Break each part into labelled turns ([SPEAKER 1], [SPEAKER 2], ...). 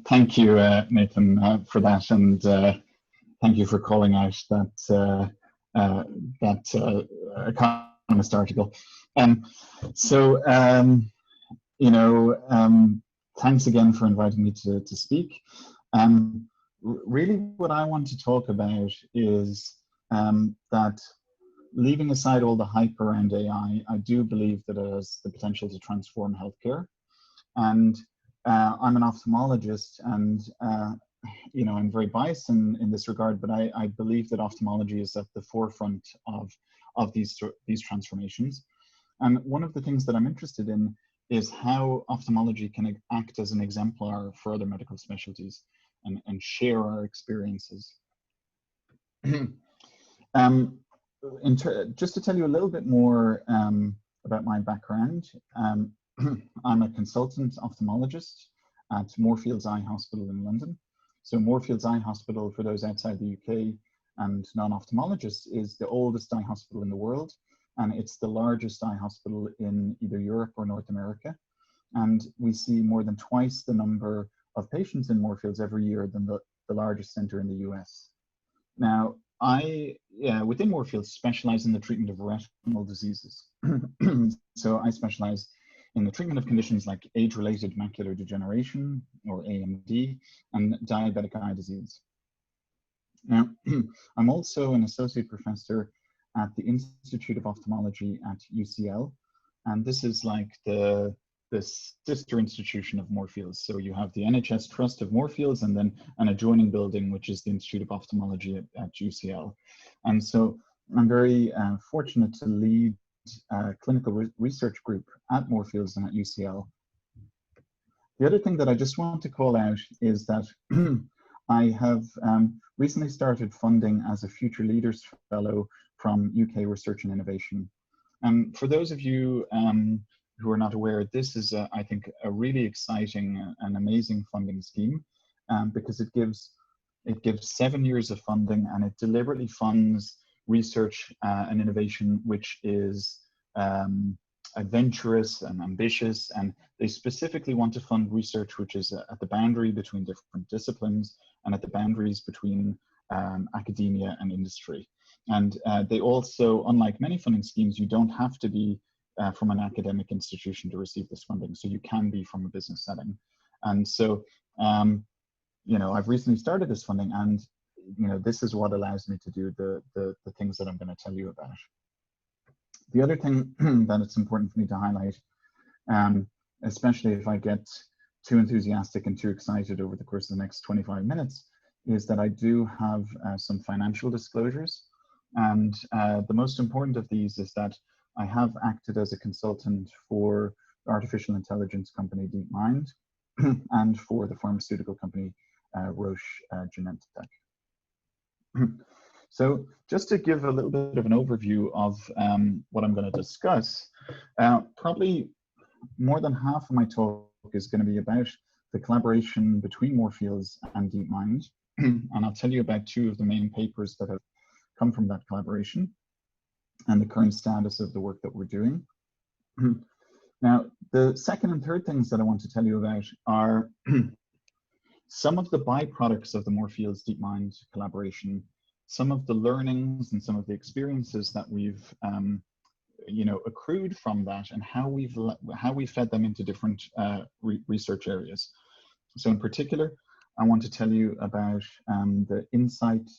[SPEAKER 1] Thank you, Nathan, for that, and thank you for calling out that Economist article. Thanks again for inviting me to speak. Really, what I want to talk about is that, leaving aside all the hype around AI, I do believe that it has the potential to transform healthcare. And I'm an ophthalmologist, and I'm very biased in this regard, but I believe that ophthalmology is at the forefront of these transformations. And one of the things that I'm interested in is how ophthalmology can act as an exemplar for other medical specialties and share our experiences. Just to tell you a little bit more about my background, I'm a consultant ophthalmologist at Moorfields Eye Hospital in London. So Moorfields Eye Hospital, for those outside the UK and non-ophthalmologists, is the oldest eye hospital in the world, and it's the largest eye hospital in either Europe or North America. And we see more than twice the number of patients in Moorfields every year than the largest center in the US. Now, I, within Moorfields, specialize in the treatment of retinal diseases. So I specialize in the treatment of conditions like age-related macular degeneration, or AMD, and diabetic eye disease. Now, I'm also an associate professor at the Institute of Ophthalmology at UCL, and this is like the sister institution of Moorfields. So you have the NHS Trust of Moorfields, and then an adjoining building, which is the Institute of Ophthalmology at UCL. And so I'm very fortunate to lead a clinical research group at Moorfields and at UCL. The other thing that I just want to call out is that I have recently started funding as a Future Leaders Fellow from UK Research and Innovation. And for those of you who are not aware, this is, I think, a really exciting and amazing funding scheme, because it gives 7 years of funding, and it deliberately funds research and innovation which is adventurous and ambitious, and they specifically want to fund research which is at the boundary between different disciplines and at the boundaries between academia and industry. And they also, unlike many funding schemes, you don't have to be from an academic institution to receive this funding, so you can be from a business setting. And so, I've recently started this funding, and this is what allows me to do the things that I'm going to tell you about. The other thing that it's important for me to highlight, especially if I get too enthusiastic and too excited over the course of the next 25 minutes, is that I do have some financial disclosures. And the most important of these is that I have acted as a consultant for the artificial intelligence company DeepMind and for the pharmaceutical company Roche Genentech. So just to give a little bit of an overview of what I'm going to discuss, probably more than half of my talk is going to be about the collaboration between Moorfields and DeepMind, and I'll tell you about two of the main papers that have come from that collaboration and the current status of the work that we're doing. Now, the second and third things that I want to tell you about are some of the byproducts of the Moorfields DeepMind collaboration, some of the learnings and some of the experiences that we've accrued from that, and how we fed them into different research areas. So in particular, I want to tell you about the Insight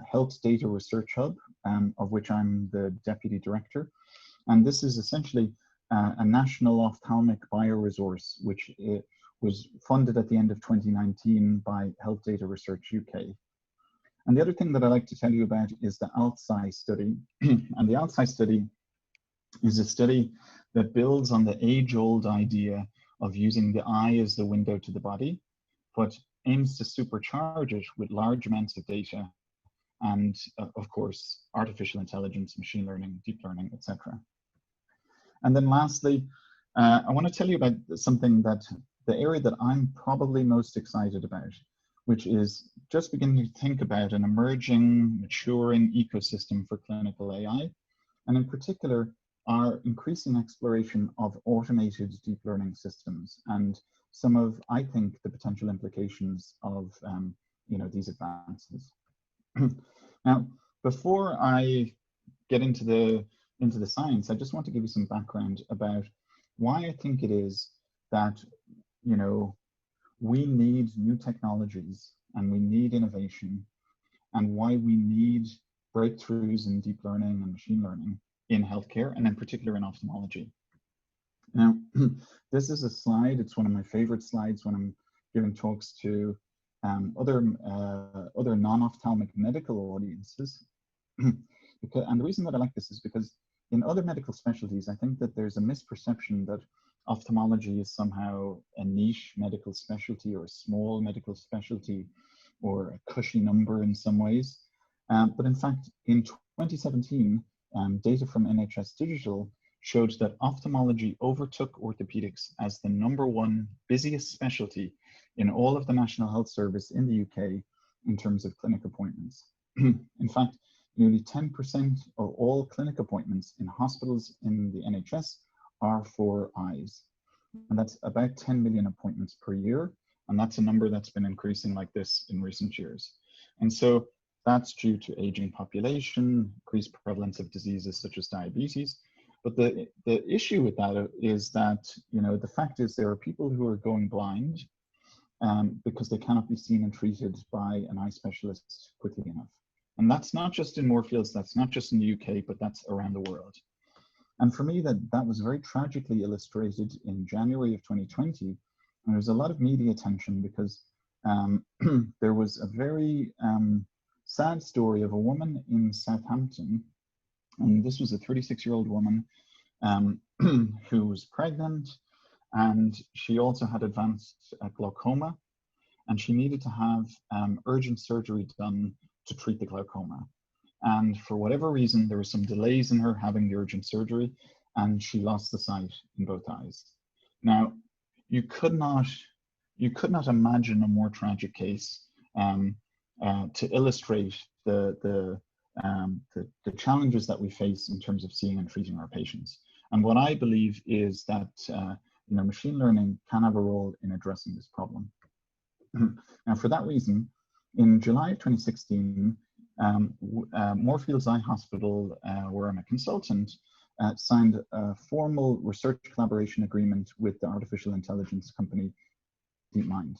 [SPEAKER 1] Health Data Research Hub, of which I'm the deputy director. And this is essentially a national ophthalmic bioresource, which was funded at the end of 2019 by Health Data Research UK. And the other thing that I'd like to tell you about is the ALTSI study. And the ALTSI study is a study that builds on the age-old idea of using the eye as the window to the body, but aims to supercharge it with large amounts of data and, of course, artificial intelligence, machine learning, deep learning, etc. And then lastly, I want to tell you about something that the area that I'm probably most excited about, which is just beginning to think about an emerging, maturing ecosystem for clinical AI, and in particular, our increasing exploration of automated deep learning systems and some of, I think, the potential implications of these advances. Now, before I get into the science, I just want to give you some background about why I think it is that we need new technologies and we need innovation, and why we need breakthroughs in deep learning and machine learning in healthcare, and in particular in ophthalmology. Now, this is a slide. It's one of my favorite slides when I'm giving talks to other non-ophthalmic medical audiences. And the reason that I like this is because in other medical specialties, I think that there's a misperception that ophthalmology is somehow a niche medical specialty or a small medical specialty or a cushy number in some ways. But in fact, in 2017, data from NHS Digital showed that ophthalmology overtook orthopedics as the #1 busiest specialty in all of the National Health Service in the UK in terms of clinic appointments. In fact, nearly 10% of all clinic appointments in hospitals in the NHS are for eyes. And that's about 10 million appointments per year. And that's a number that's been increasing like this in recent years. And so that's due to aging population, increased prevalence of diseases such as diabetes. But the issue with that is that, the fact is there are people who are going blind because they cannot be seen and treated by an eye specialist quickly enough. And that's not just in Moorfields, that's not just in the UK, but that's around the world. And for me, that was very tragically illustrated in January of 2020. And there was a lot of media attention because there was a very sad story of a woman in Southampton. And this was a 36-year-old woman who was pregnant, and she also had advanced glaucoma, and she needed to have urgent surgery done to treat the glaucoma. And for whatever reason, there were some delays in her having the urgent surgery, and she lost the sight in both eyes. Now, you could not imagine a more tragic case to illustrate the challenges that we face in terms of seeing and treating our patients. And what I believe is that machine learning can have a role in addressing this problem. Now, for that reason, in July of 2016, Moorfields Eye Hospital, where I'm a consultant, signed a formal research collaboration agreement with the artificial intelligence company DeepMind.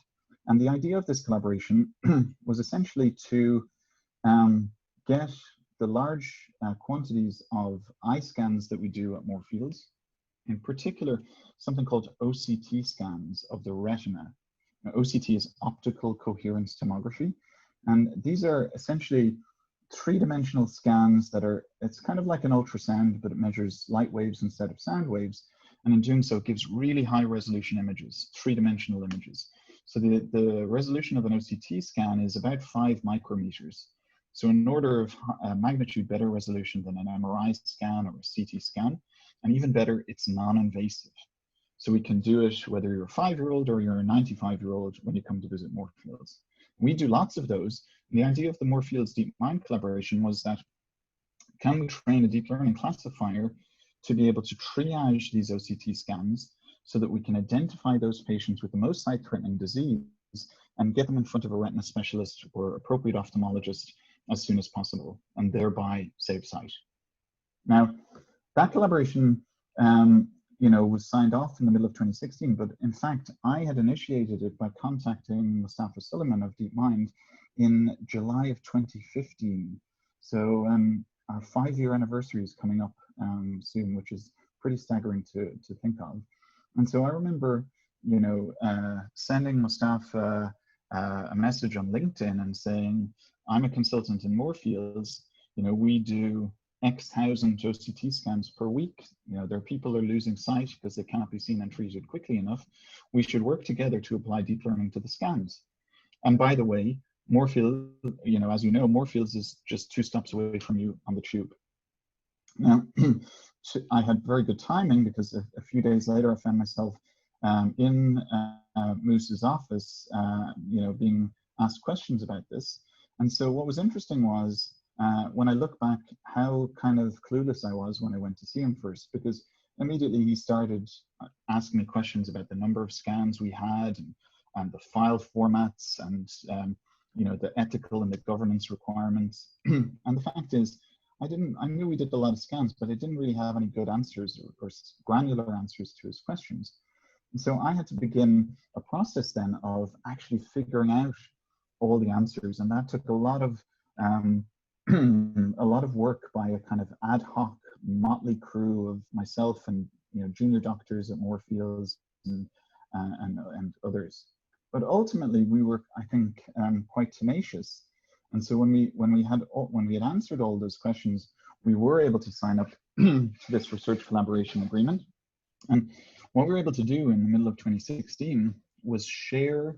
[SPEAKER 1] And the idea of this collaboration was essentially to get the large quantities of eye scans that we do at Moorfields, in particular, something called OCT scans of the retina. Now, OCT is optical coherence tomography. And these are essentially three-dimensional scans that it's kind of like an ultrasound, but it measures light waves instead of sound waves. And in doing so, it gives really high resolution images, three-dimensional images. So the resolution of an OCT scan is about 5 micrometers. So in order of magnitude better resolution than an MRI scan or a CT scan, and even better, it's non-invasive. So we can do it whether you're a 5-year-old or you're a 95-year-old when you come to visit Moorfields. We do lots of those. And the idea of the Moorfields DeepMind collaboration was that, can we train a deep learning classifier to be able to triage these OCT scans so that we can identify those patients with the most sight-threatening disease and get them in front of a retina specialist or appropriate ophthalmologist as soon as possible, and thereby save sight. Now, that collaboration was signed off in the middle of 2016, but in fact, I had initiated it by contacting Mustafa Suleiman of DeepMind in July of 2015. So our 5-year anniversary is coming up soon, which is pretty staggering to think of. And so I remember, sending Mustafa a message on LinkedIn and saying, I'm a consultant in Moorfields, we do X thousand OCT scans per week. There are people who are losing sight because they cannot be seen and treated quickly enough. We should work together to apply deep learning to the scans. And by the way, Moorfields, as you know, Moorfields is just 2 stops away from you on the tube. Now, I had very good timing because a few days later, I found myself in Moose's office, being asked questions about this. And so what was interesting was, when I look back, how kind of clueless I was when I went to see him first, because immediately he started asking me questions about the number of scans we had, and the file formats, and you know, the ethical and the governance requirements. And the fact is, I knew we did a lot of scans, but I didn't really have any good answers or granular answers to his questions. And so I had to begin a process then of actually figuring out all the answers, and that took a lot of work by a kind of ad hoc motley crew of myself and, you know, junior doctors at Moorfields and others. But ultimately, we were, I think, quite tenacious. And so when we had answered all those questions, we were able to sign up to this research collaboration agreement. And what we were able to do in the middle of 2016 was share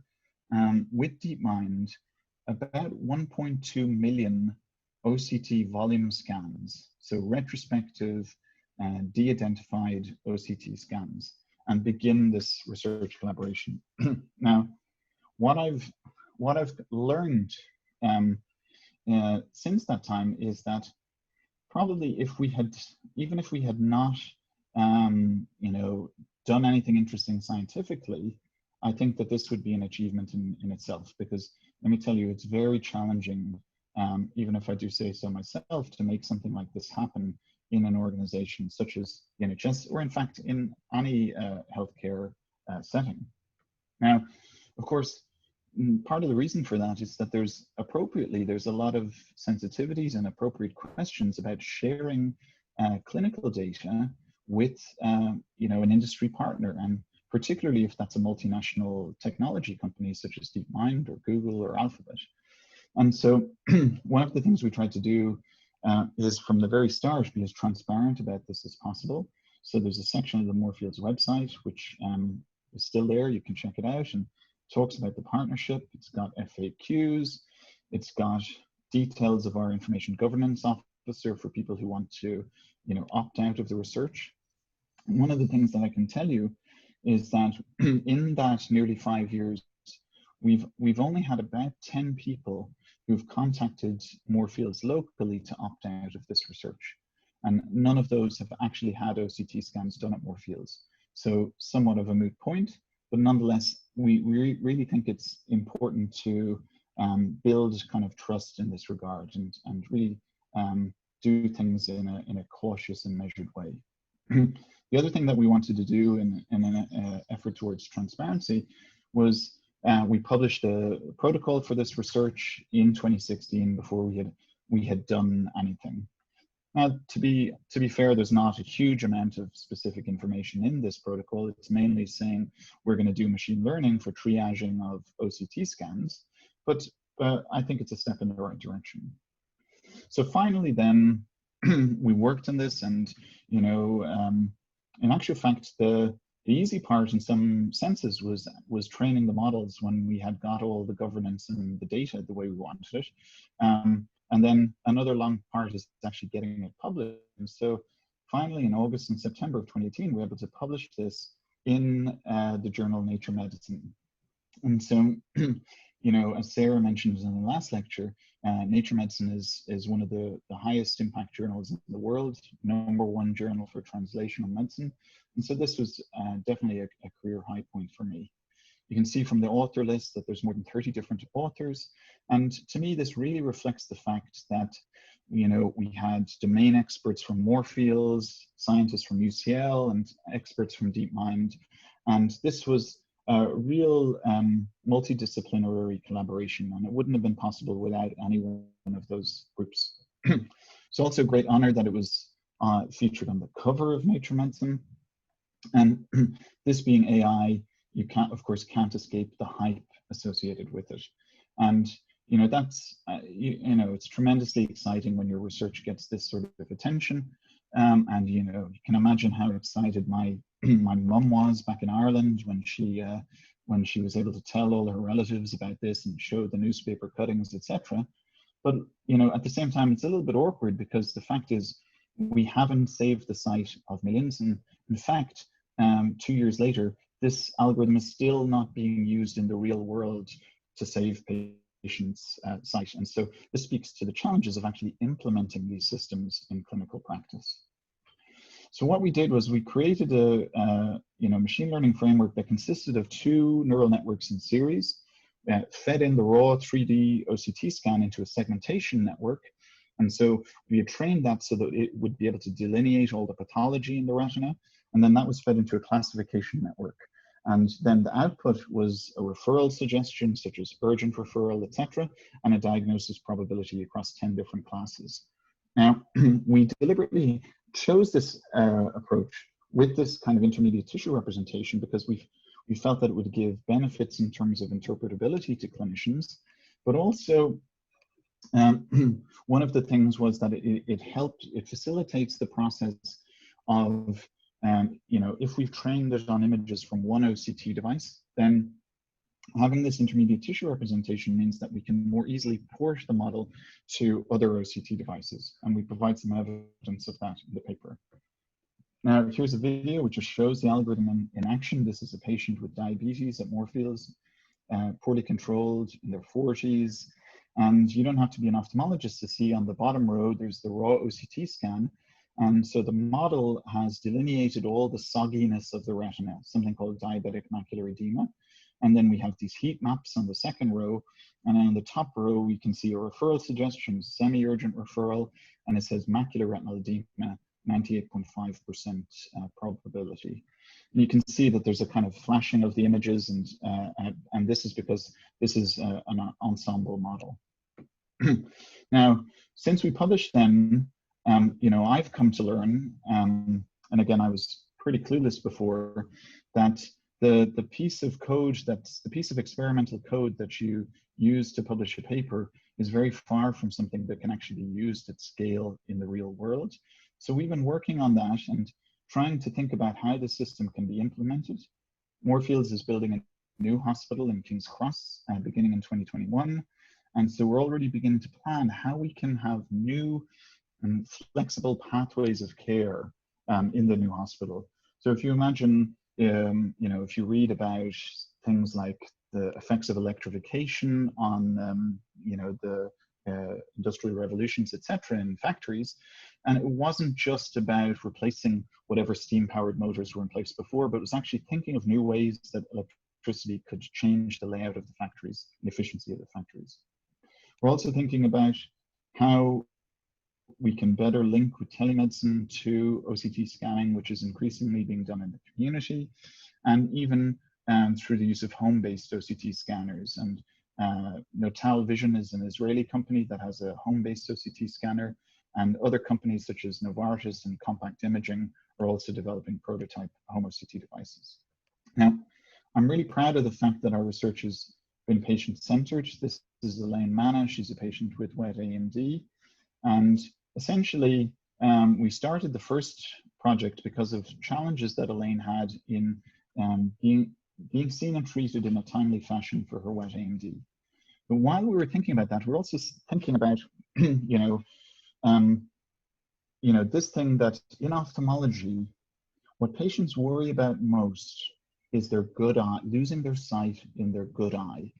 [SPEAKER 1] with DeepMind about 1.2 million OCT volume scans, so retrospective and de-identified OCT scans, and begin this research collaboration. Now, what I've learned since that time is that probably even if we had not you know, done anything interesting scientifically, I think that this would be an achievement in itself, because let me tell you, it's very challenging, even if I do say so myself, to make something like this happen in an organization such as the NHS, or in fact in any healthcare setting. Now, of course, part of the reason for that is that there's a lot of sensitivities and appropriate questions about sharing clinical data with you know, an industry partner, and particularly if that's a multinational technology company such as DeepMind or Google or Alphabet. And so one of the things we tried to do is from the very start be as transparent about this as possible. So there's a section of the Moorfields website which is still there, you can check it out, and talks about the partnership. It's got FAQs, it's got details of our information governance officer for people who want to, you know, opt out of the research. And one of the things that I can tell you is that in that nearly 5 years, we've only had about 10 people who've contacted Moorfields locally to opt out of this research. And none of those have actually had OCT scans done at Moorfields. So somewhat of a moot point, but nonetheless, we really think it's important to build kind of trust in this regard, and really do things in a cautious and measured way. The other thing that we wanted to do in an effort towards transparency was we published a protocol for this research in 2016 before we had done anything. Now, to be fair, there's not a huge amount of specific information in this protocol. It's mainly saying we're going to do machine learning for triaging of OCT scans, but I think it's a step in the right direction. So finally, then we worked on this, and you know, in actual fact, the easy part in some senses was training the models when we had got all the governance and the data the way we wanted it. And then another long part is actually getting it published. And so finally, in August and September of 2018, we were able to publish this in the journal Nature Medicine. And so, you know, as Sarah mentioned in the last lecture, Nature Medicine is one of the highest impact journals in the world, #1 journal for translational medicine. And so this was definitely a career high point for me. You can see from the author list that there's more than 30 different authors. And to me, this really reflects the fact that, you know, we had domain experts from Moorfields, scientists from UCL, and experts from DeepMind. And this was a real multidisciplinary collaboration, and it wouldn't have been possible without any one of those groups. It's also a great honor that it was featured on the cover of Nature Medicine. And this being AI, you of course can't escape the hype associated with it. And you know, that's you know, it's tremendously exciting when your research gets this sort of attention. And you know, you can imagine how excited my mum was back in Ireland when she was able to tell all her relatives about this and show the newspaper cuttings, etc. But you know, at the same time, it's a little bit awkward, because the fact is we haven't saved the sight of millions, and in fact, 2 years later, this algorithm is still not being used in the real world to save patients' sight. And so this speaks to the challenges of actually implementing these systems in clinical practice. So what we did was we created a machine learning framework that consisted of 2 neural networks in series, fed in the raw 3D OCT scan into a segmentation network. And so we had trained that so that it would be able to delineate all the pathology in the retina. And then that was fed into a classification network. And then the output was a referral suggestion, such as urgent referral, etc., and a diagnosis probability across 10 different classes. Now, we deliberately chose this approach with this kind of intermediate tissue representation because we felt that it would give benefits in terms of interpretability to clinicians, but also one of the things was that it facilitates the process of, if we've trained it on images from one OCT device, then having this intermediate tissue representation means that we can more easily port the model to other OCT devices, and we provide some evidence of that in the paper. Now, here's a video which just shows the algorithm in action. This is a patient with diabetes at Moorfields, poorly controlled, in their 40s, and you don't have to be an ophthalmologist to see on the bottom row, there's the raw OCT scan. And so the model has delineated all the sogginess of the retina, something called diabetic macular edema. And then we have these heat maps on the second row. And on the top row, we can see a referral suggestion, semi-urgent referral, and it says macular retinal edema, 98.5% probability. And you can see that there's a kind of flashing of the images, and this is because this is an ensemble model. Now, since we published them, I've come to learn, and again, I was pretty clueless before, that the piece of code, that's the piece of experimental code that you use to publish a paper is very far from something that can actually be used at scale in the real world. So we've been working on that and trying to think about how the system can be implemented. Moorfields is building a new hospital in King's Cross beginning in 2021. And so we're already beginning to plan how we can have new and flexible pathways of care in the new hospital. So if you imagine, if you read about things like the effects of electrification on, the industrial revolutions, etc., in factories, and it wasn't just about replacing whatever steam-powered motors were in place before, but it was actually thinking of new ways that electricity could change the layout of the factories, the efficiency of the factories. We're also thinking about how we can better link with telemedicine to OCT scanning, which is increasingly being done in the community, and even through the use of home-based OCT scanners. And Notal Vision is an Israeli company that has a home-based OCT scanner, and other companies such as Novartis and Compact Imaging are also developing prototype home OCT devices. Now, I'm really proud of the fact that our research has been patient-centered. This is Elaine Manna. She's a patient with wet AMD. And essentially, we started the first project because of challenges that Elaine had in being seen and treated in a timely fashion for her wet AMD. But while we were thinking about that, we're also thinking about, this thing that in ophthalmology, what patients worry about most is their good eye, losing their sight in their good eye.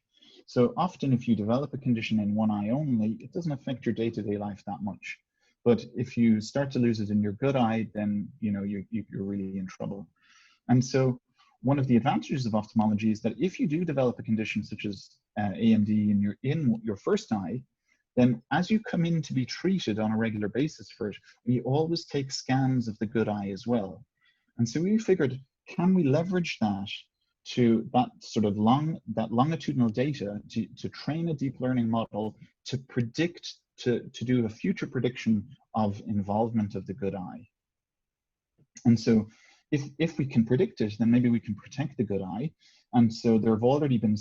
[SPEAKER 1] So often if you develop a condition in one eye only, it doesn't affect your day-to-day life that much. But if you start to lose it in your good eye, then you're really in trouble. And so one of the advantages of ophthalmology is that if you do develop a condition such as AMD in your first eye, then as you come in to be treated on a regular basis for it, we always take scans of the good eye as well. And so we figured, can we leverage that to that sort of longitudinal data to train a deep learning model to predict, to do a future prediction of involvement of the good eye. And so if we can predict it, then maybe we can protect the good eye. And so there have already been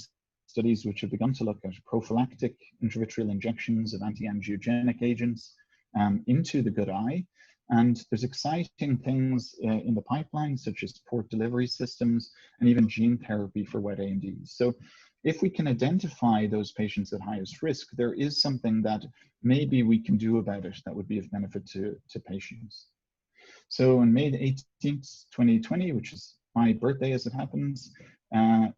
[SPEAKER 1] studies which have begun to look at prophylactic intravitreal injections of anti-angiogenic agents into the good eye. And there's exciting things in the pipeline, such as port delivery systems and even gene therapy for wet AMD. So if we can identify those patients at highest risk, there is something that maybe we can do about it that would be of benefit to patients. So on May 18th, 2020, which is my birthday as it happens,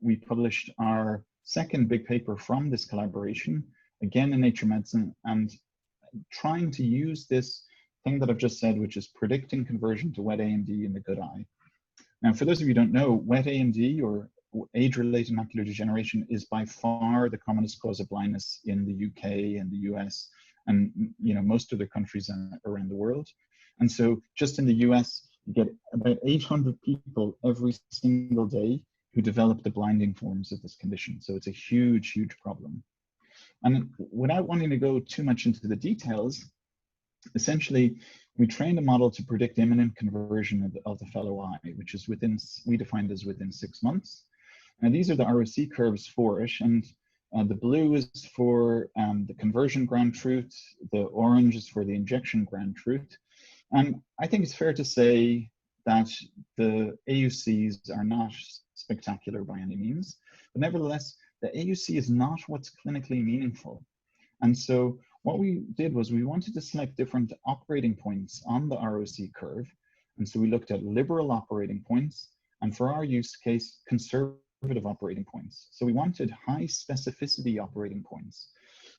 [SPEAKER 1] we published our second big paper from this collaboration, again in Nature Medicine, and trying to use this thing that I've just said, which is predicting conversion to wet AMD in the good eye. Now, for those of you who don't know, wet AMD, or age-related macular degeneration, is by far the commonest cause of blindness in the UK and the US and most other countries around the world. And so just in the US, you get about 800 people every single day who develop the blinding forms of this condition. So it's a huge, huge problem. And without wanting to go too much into the details, essentially, we trained a model to predict imminent conversion of the fellow eye, which is we defined as within 6 months. Now, these are the ROC curves for it, and the blue is for the conversion ground truth, the orange is for the injection ground truth. And I think it's fair to say that the AUCs are not spectacular by any means, but nevertheless, the AUC is not what's clinically meaningful. And so what we did was we wanted to select different operating points on the ROC curve. And so we looked at liberal operating points, and for our use case, conservative operating points. So we wanted high specificity operating points.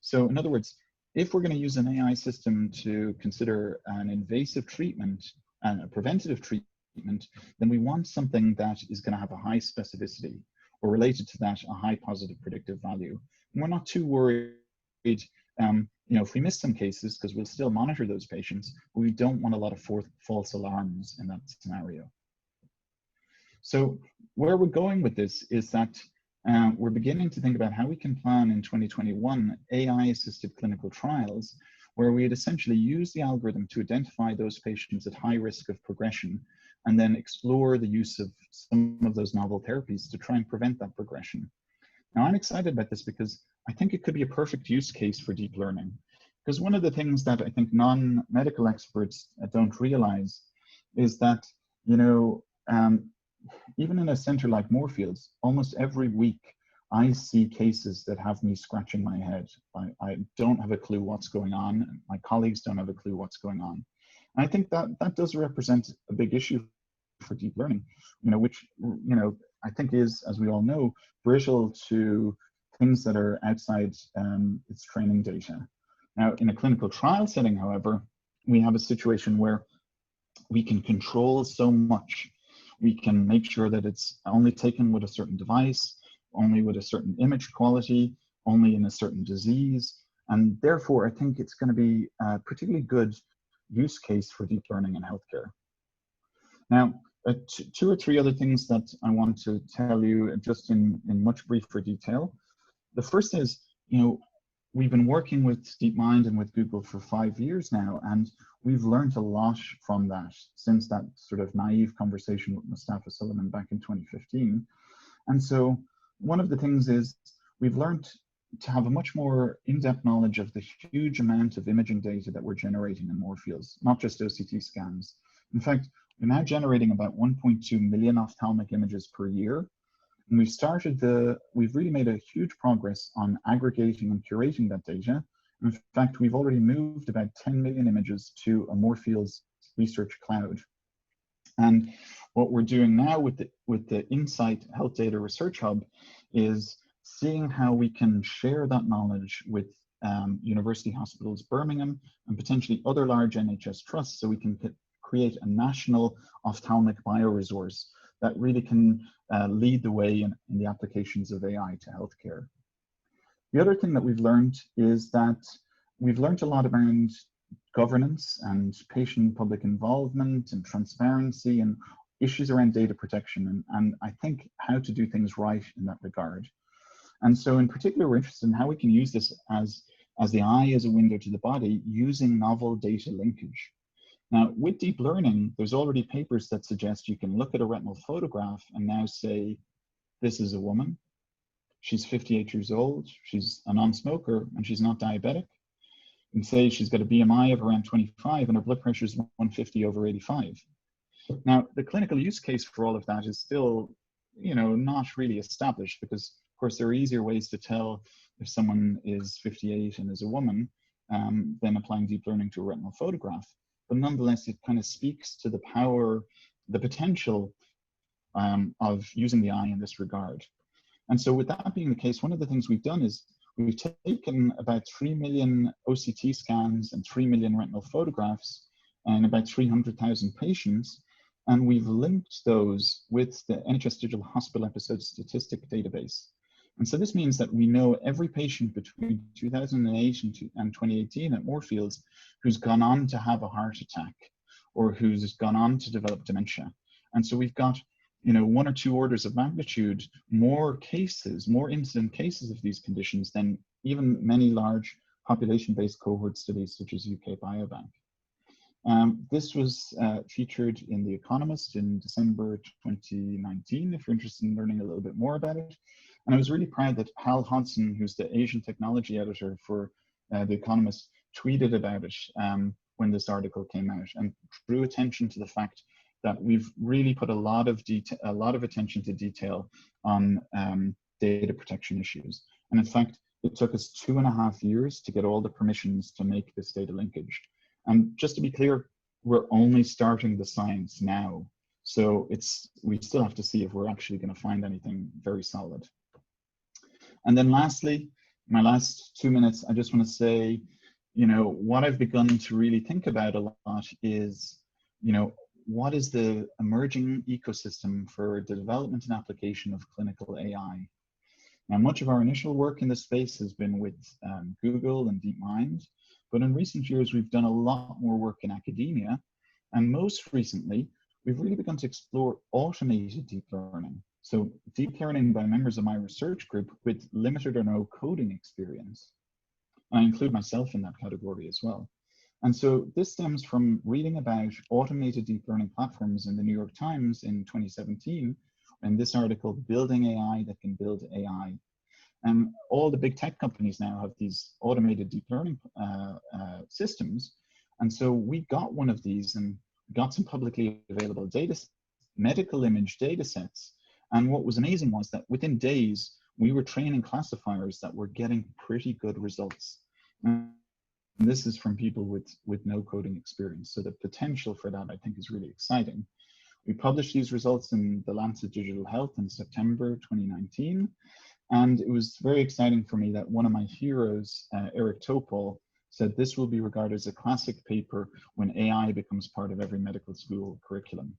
[SPEAKER 1] So in other words, if we're going to use an AI system to consider an invasive treatment and a preventative treatment, then we want something that is going to have a high specificity, or related to that, a high positive predictive value. And we're not too worried, if we miss some cases, because we'll still monitor those patients, but we don't want a lot of false alarms in that scenario. So where we're going with this is that we're beginning to think about how we can plan in 2021 AI-assisted clinical trials, where we'd essentially use the algorithm to identify those patients at high risk of progression, and then explore the use of some of those novel therapies to try and prevent that progression. Now, I'm excited about this because I think it could be a perfect use case for deep learning. Because one of the things that I think non-medical experts don't realize is that, even in a center like Moorfields, almost every week I see cases that have me scratching my head. I don't have a clue what's going on. My colleagues don't have a clue what's going on. And I think that does represent a big issue for deep learning, which, I think is, as we all know, brittle to things that are outside its training data. Now, in a clinical trial setting, however, we have a situation where we can control so much. We can make sure that it's only taken with a certain device, only with a certain image quality, only in a certain disease. And therefore, I think it's going to be a particularly good use case for deep learning in healthcare. Now, two or three other things that I want to tell you just in much briefer detail. The first is, we've been working with DeepMind and with Google for 5 years now, and we've learned a lot from that since that sort of naive conversation with Mustafa Suleyman back in 2015. And so one of the things is we've learned to have a much more in-depth knowledge of the huge amount of imaging data that we're generating in Moorfields, not just OCT scans. In fact, we're now generating about 1.2 million ophthalmic images per year. And we've really made a huge progress on aggregating and curating that data. In fact, we've already moved about 10 million images to a Moorfields research cloud. And what we're doing now with the Insight Health Data Research Hub is seeing how we can share that knowledge with University Hospitals Birmingham and potentially other large NHS trusts, so we can create a national ophthalmic bioresource that really can lead the way in the applications of AI to healthcare. The other thing that we've learned is that we've learned a lot around governance and patient-public involvement and transparency and issues around data protection, and I think how to do things right in that regard. And so in particular, we're interested in how we can use this as the eye as a window to the body using novel data linkage. Now, with deep learning, there's already papers that suggest you can look at a retinal photograph and now say, this is a woman, she's 58 years old, she's a non-smoker, and she's not diabetic. And say she's got a BMI of around 25 and her blood pressure is 150/85. Now, the clinical use case for all of that is still, not really established, because of course there are easier ways to tell if someone is 58 and is a woman than applying deep learning to a retinal photograph. But nonetheless, it kind of speaks to the power, the potential of using the eye in this regard. And so with that being the case, one of the things we've done is we've taken about 3 million OCT scans and 3 million retinal photographs and about 300,000 patients. And we've linked those with the NHS Digital Hospital Episode Statistic Database. And so this means that we know every patient between 2008 and 2018 at Moorfields who's gone on to have a heart attack or who's gone on to develop dementia. And so we've got, you know, 1 or 2 orders of magnitude more cases, more incident cases of these conditions than even many large population-based cohort studies such as UK Biobank. This was featured in The Economist in December 2019, if you're interested in learning a little bit more about it. And I was really proud that Hal Hodson, who's the Asian technology editor for The Economist, tweeted about it when this article came out and drew attention to the fact that we've really put a lot of attention to detail on data protection issues. And in fact, it took us 2.5 years to get all the permissions to make this data linkage. And just to be clear, we're only starting the science now. So we still have to see if we're actually going to find anything very solid. And then lastly, my last 2 minutes, I just want to say, you know, what I've begun to really think about a lot is, you know, what is the emerging ecosystem for the development and application of clinical AI? Now, much of our initial work in this space has been with Google and DeepMind, but in recent years, we've done a lot more work in academia. And most recently, we've really begun to explore automated deep learning. So deep learning by members of my research group with limited or no coding experience. I include myself in that category as well. And so this stems from reading about automated deep learning platforms in the New York Times in 2017, and this article, Building AI That Can Build AI. And all the big tech companies now have these automated deep learning systems. And so we got one of these and got some publicly available data, medical image data sets. And what was amazing was that within days, we were training classifiers that were getting pretty good results. And this is from people with no coding experience. So the potential for that, I think, is really exciting. We published these results in the Lancet Digital Health in September 2019. And it was very exciting for me that one of my heroes, Eric Topol, said this will be regarded as a classic paper when AI becomes part of every medical school curriculum.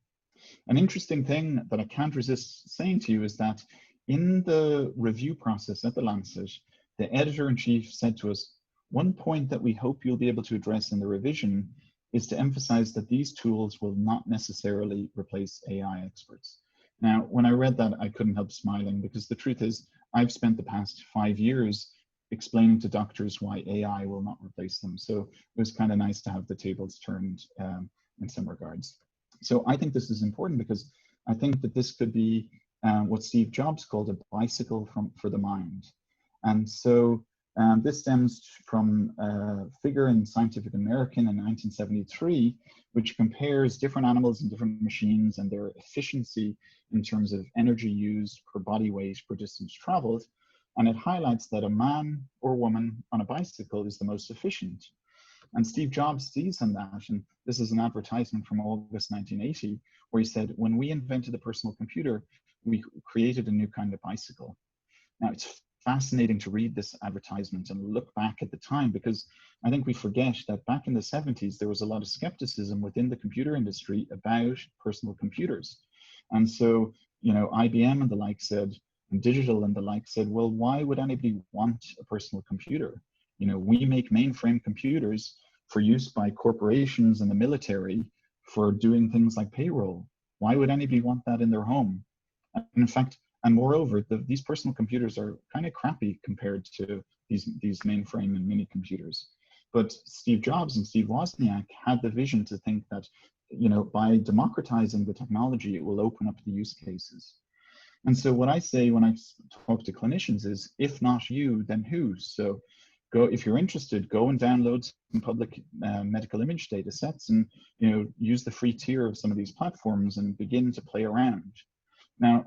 [SPEAKER 1] An interesting thing that I can't resist saying to you is that in the review process at the Lancet, the editor-in-chief said to us, one point that we hope you'll be able to address in the revision is to emphasize that these tools will not necessarily replace AI experts. Now, when I read that, I couldn't help smiling because the truth is, I've spent the past 5 years explaining to doctors why AI will not replace them. So it was kind of nice to have the tables turned in some regards. So I think this is important because I think that this could be what Steve Jobs called a bicycle for the mind. And so this stems from a figure in Scientific American in 1973, which compares different animals and different machines and their efficiency in terms of energy used per body weight per distance traveled. And it highlights that a man or woman on a bicycle is the most efficient. And Steve Jobs sees in that, and this is an advertisement from August 1980, where he said, when we invented the personal computer, we created a new kind of bicycle. Now, it's fascinating to read this advertisement and look back at the time, because I think we forget that back in the 70s, there was a lot of skepticism within the computer industry about personal computers. And so, you know, IBM and the like said, and Digital and the like said, well, why would anybody want a personal computer? You know, we make mainframe computers for use by corporations and the military for doing things like payroll. Why would anybody want that in their home? And in fact, and moreover, these personal computers are kind of crappy compared to these mainframe and mini computers. But Steve Jobs and Steve Wozniak had the vision to think that, you know, by democratizing the technology, it will open up the use cases. And so what I say when I talk to clinicians is, if not you, then who? So go, if you're interested, go and download some public medical image data sets and, you know, use the free tier of some of these platforms and begin to play around. Now,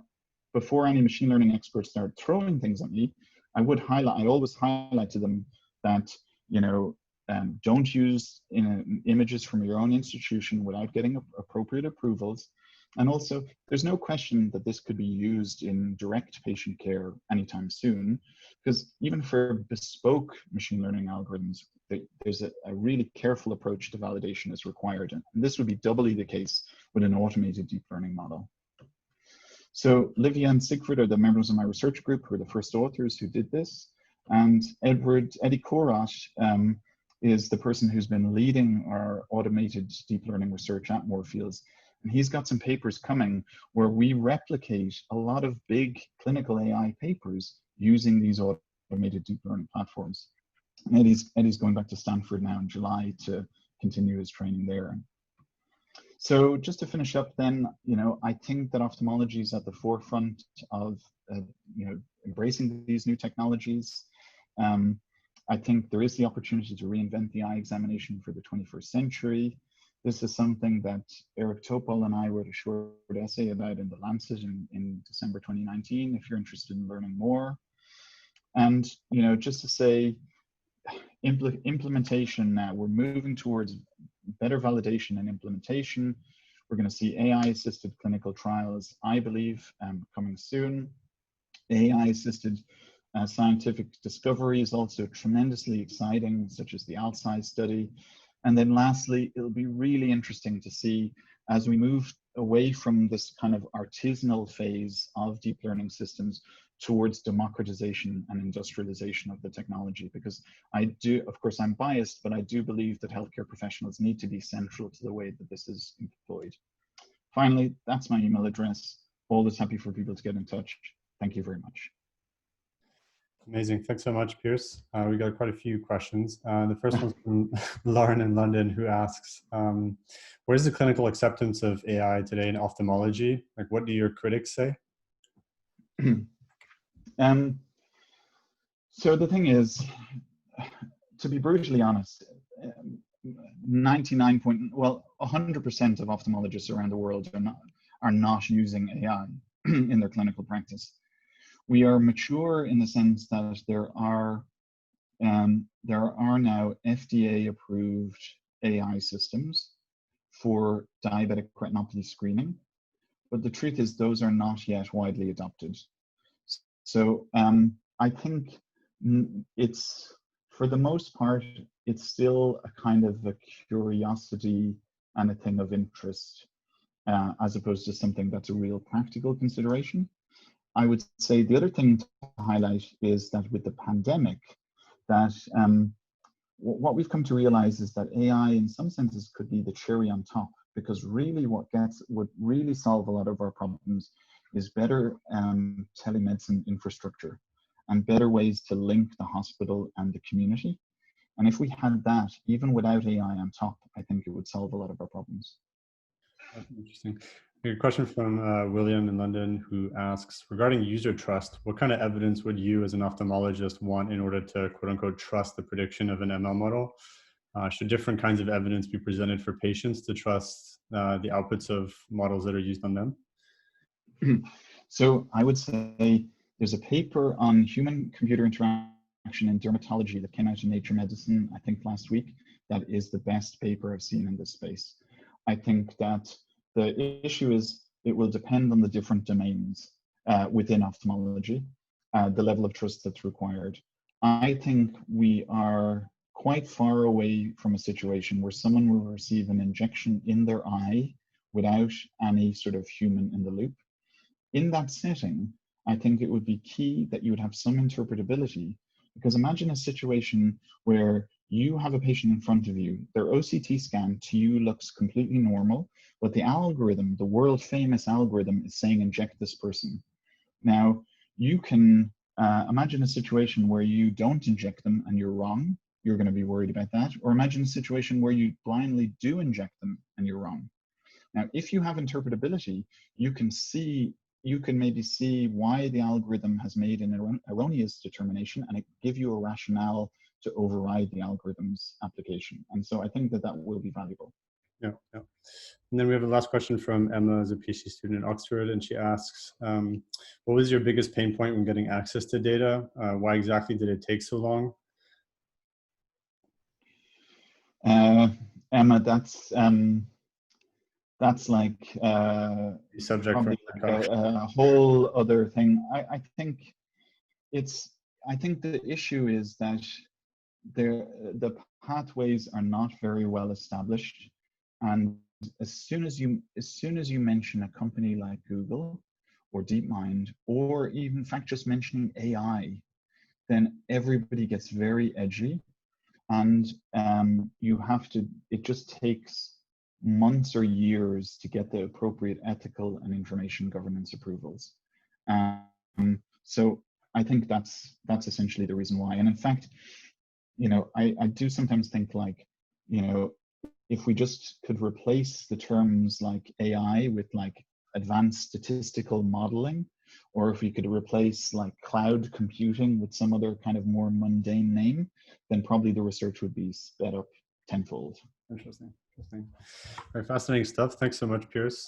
[SPEAKER 1] before any machine learning experts start throwing things at me, I always highlight to them that, you know, don't use images from your own institution without getting appropriate approvals. And also, there's no question that this could be used in direct patient care anytime soon, because even for bespoke machine learning algorithms, there's a really careful approach to validation is required. And this would be doubly the case with an automated deep learning model. So Livia and Siegfried are the members of my research group who are the first authors who did this. And Eddie Korat is the person who's been leading our automated deep learning research at Moorfields. And he's got some papers coming where we replicate a lot of big clinical AI papers using these automated deep learning platforms. And Eddie's going back to Stanford now in July to continue his training there. So just to finish up then, I think that ophthalmology is at the forefront of, embracing these new technologies. I think there is the opportunity to reinvent the eye examination for the 21st century. This is something that Eric Topol and I wrote a short essay about in the Lancet in December 2019, if you're interested in learning more. And, just to say, implementation now, we're moving towards better validation and implementation. We're going to see AI-assisted clinical trials, I believe, coming soon. AI-assisted scientific discovery is also tremendously exciting, such as the ALSI study. And then lastly, it'll be really interesting to see as we move away from this kind of artisanal phase of deep learning systems towards democratization and industrialization of the technology. Because of course I'm biased, but I do believe that healthcare professionals need to be central to the way that this is employed. Finally, that's my email address. Always happy for people to get in touch. Thank you very much.
[SPEAKER 2] Amazing. Thanks so much, Pearse. We got quite a few questions. The first one's from Lauren in London, who asks, where's the clinical acceptance of AI today in ophthalmology? Like, what do your critics say?
[SPEAKER 1] So the thing is, to be brutally honest, 100% of ophthalmologists around the world are not using AI in their clinical practice. We are mature in the sense that there are now FDA-approved AI systems for diabetic retinopathy screening, but the truth is those are not yet widely adopted. So I think it's, for the most part, it's still a kind of a curiosity and a thing of interest, as opposed to something that's a real practical consideration. I would say the other thing to highlight is that with the pandemic, that what we've come to realize is that AI in some senses could be the cherry on top, because really what would really solve a lot of our problems is better telemedicine infrastructure and better ways to link the hospital and the community. And if we had that, even without AI on top, I think it would solve a lot of our problems.
[SPEAKER 2] That's interesting. A question from William in London, who asks, regarding user trust, what kind of evidence would you as an ophthalmologist want in order to quote unquote trust the prediction of an ML model? Should different kinds of evidence be presented for patients to trust the outputs of models that are used on them?
[SPEAKER 1] So I would say there's a paper on human-computer interaction in dermatology that came out in Nature Medicine, I think last week, that is the best paper I've seen in this space. I think that the issue is it will depend on the different domains within ophthalmology, the level of trust that's required. I think we are quite far away from a situation where someone will receive an injection in their eye without any sort of human in the loop. In that setting, I think it would be key that you would have some interpretability, because imagine a situation where you have a patient in front of you, their OCT scan to you looks completely normal, but the algorithm, the world famous algorithm, is saying inject this person. Now, you can imagine a situation where you don't inject them and you're wrong, you're going to be worried about that. Or imagine a situation where you blindly do inject them and you're wrong. Now, if you have interpretability, you can maybe see why the algorithm has made an erroneous determination, and it give you a rationale to override the algorithm's application. And so I think that that will be valuable.
[SPEAKER 2] Yeah. And then we have a last question from Emma, as a PhD student at Oxford, and she asks, what was your biggest pain point when getting access to data? Why exactly did it take so long?
[SPEAKER 1] Emma, that's that's like
[SPEAKER 2] subject for
[SPEAKER 1] probably
[SPEAKER 2] another
[SPEAKER 1] like
[SPEAKER 2] talk.
[SPEAKER 1] a whole other thing. I think the issue is that the pathways are not very well established, and as soon as you mention a company like Google or DeepMind, or even in fact just mentioning AI, then everybody gets very edgy, and you have to. It just takes months or years to get the appropriate ethical and information governance approvals. So I think that's essentially the reason why. And in fact, I do sometimes think like, if we just could replace the terms like AI with like advanced statistical modeling, or if we could replace like cloud computing with some other kind of more mundane name, then probably the research would be sped up tenfold.
[SPEAKER 2] Interesting. Very fascinating stuff. Thanks so much, Pearse.